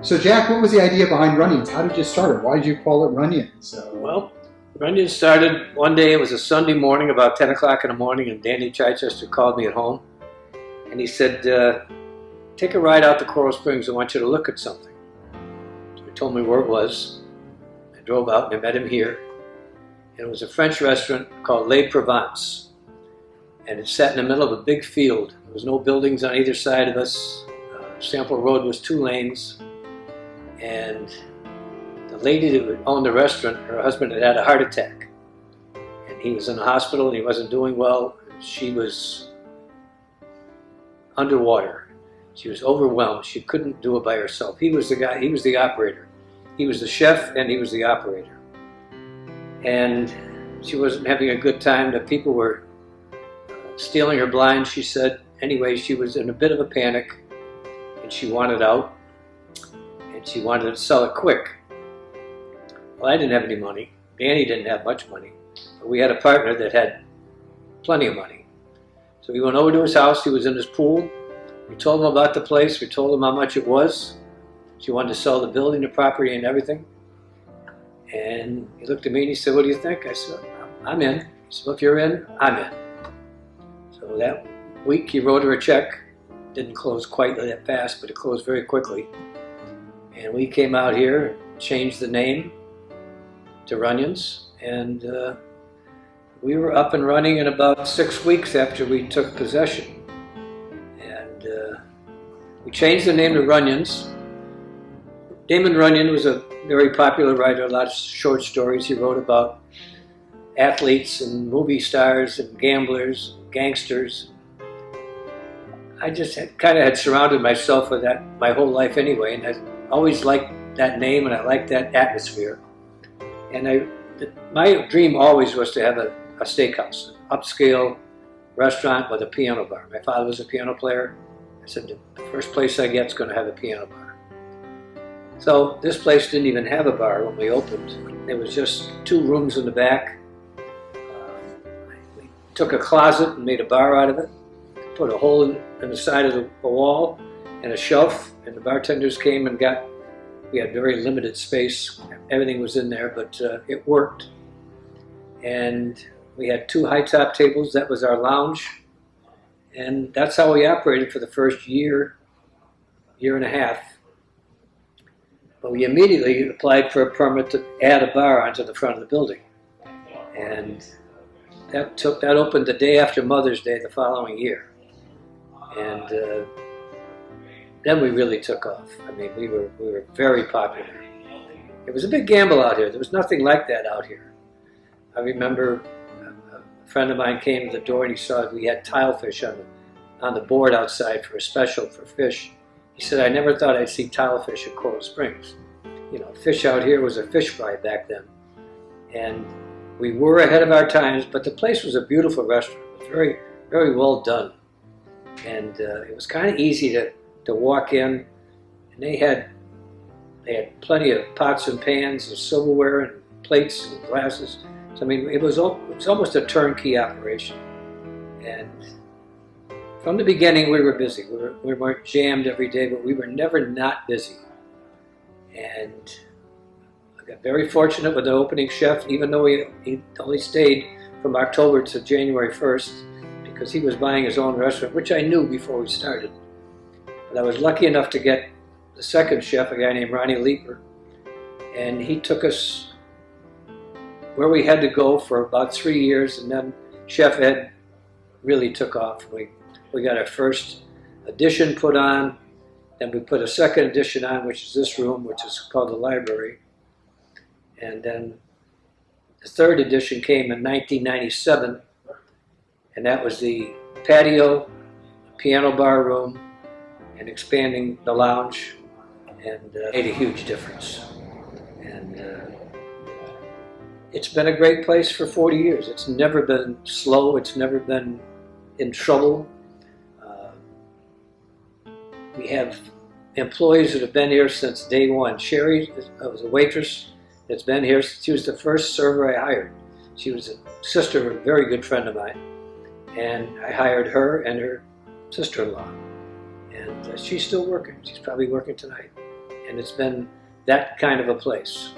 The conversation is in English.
So Jack, what was the idea behind Runyons? How did you start it? Why did you call it Runyons? Well, Runyon started one day. It was a Sunday morning, about 10 o'clock in the morning, and Danny Chichester called me at home, and he said, take a ride out to Coral Springs. I want you to look at something. So he told me where it was. I drove out and I met him here, and it was a French restaurant called Les Provence, and it sat in the middle of a big field. There was no buildings on either side of us. Sample Road was 2 lanes, and the lady that owned the restaurant, her husband had had a heart attack, and he was in the hospital and he wasn't doing well. She was underwater. She was overwhelmed. She couldn't do it by herself. He was the guy, he was the operator. He was the chef and he was the operator. And she wasn't having a good time. The people were stealing her blind, she said. Anyway, she was in a bit of a panic and she wanted out, and she wanted to sell it quick. Well, I didn't have any money. Danny didn't have much money. But we had a partner that had plenty of money. So we went over to his house. He was in his pool. We told him about the place. We told him how much it was. She wanted to sell the building, the property, and everything. And he looked at me and he said, what do you think? I said, I'm in. He said, well, if you're in, I'm in. So that week he wrote her a check. Didn't close quite that fast, but it closed very quickly. And we came out here, changed the name to Runyons, and we were up and running in about 6 weeks after we took possession. And we changed the name to Runyons. Damon Runyon was a very popular writer, a lot of short stories. He wrote about athletes and movie stars and gamblers, and gangsters. I just kind of had surrounded myself with that my whole life anyway, and I always liked that name and I liked that atmosphere. And my dream always was to have a steakhouse, an upscale restaurant with a piano bar. My father was a piano player. I said, the first place I get is going to have a piano bar. So this place didn't even have a bar when we opened. There was just 2 rooms in the back. We took a closet and made a bar out of it, put a hole in the side of the wall and a shelf, and the bartenders came and we had very limited space. Everything was in there, but it worked. And we had 2 high-top tables. That was our lounge. And that's how we operated for the first year and a half. But we immediately applied for a permit to add a bar onto the front of the building. And that opened the day after Mother's Day the following year. And then we really took off. I mean, we were very popular. It was a big gamble out here. There was nothing like that out here. I remember a friend of mine came to the door and he saw we had tilefish on the board outside for a special for fish. He said, I never thought I'd see tilefish at Coral Springs. You know, fish out here was a fish fry back then. And we were ahead of our times, but the place was a beautiful restaurant. It was very, very well done. And it was kind of easy to walk in, and they had plenty of pots and pans and silverware and plates and glasses. So I mean, it was almost a turnkey operation. And from the beginning, we were busy. We weren't jammed every day, but we were never not busy. And I got very fortunate with the opening chef, even though he only stayed from October to January 1st, because he was buying his own restaurant, which I knew before we started. But I was lucky enough to get the second chef, a guy named Ronnie Leeper, and he took us where we had to go for about 3 years, and then Chef Ed really took off. We got our first addition put on, then we put a second addition on, which is this room, which is called the library. And then the third edition came in 1997, and that was the patio, piano bar room, and expanding the lounge, and made a huge difference. And it's been a great place for 40 years. It's never been slow. It's never been in trouble. We have employees that have been here since day one. Sherry was a waitress that's been here. She was the first server I hired. She was a sister of a very good friend of mine. And I hired her and her sister-in-law. And she's still working. She's probably working tonight. and it's been that kind of a place.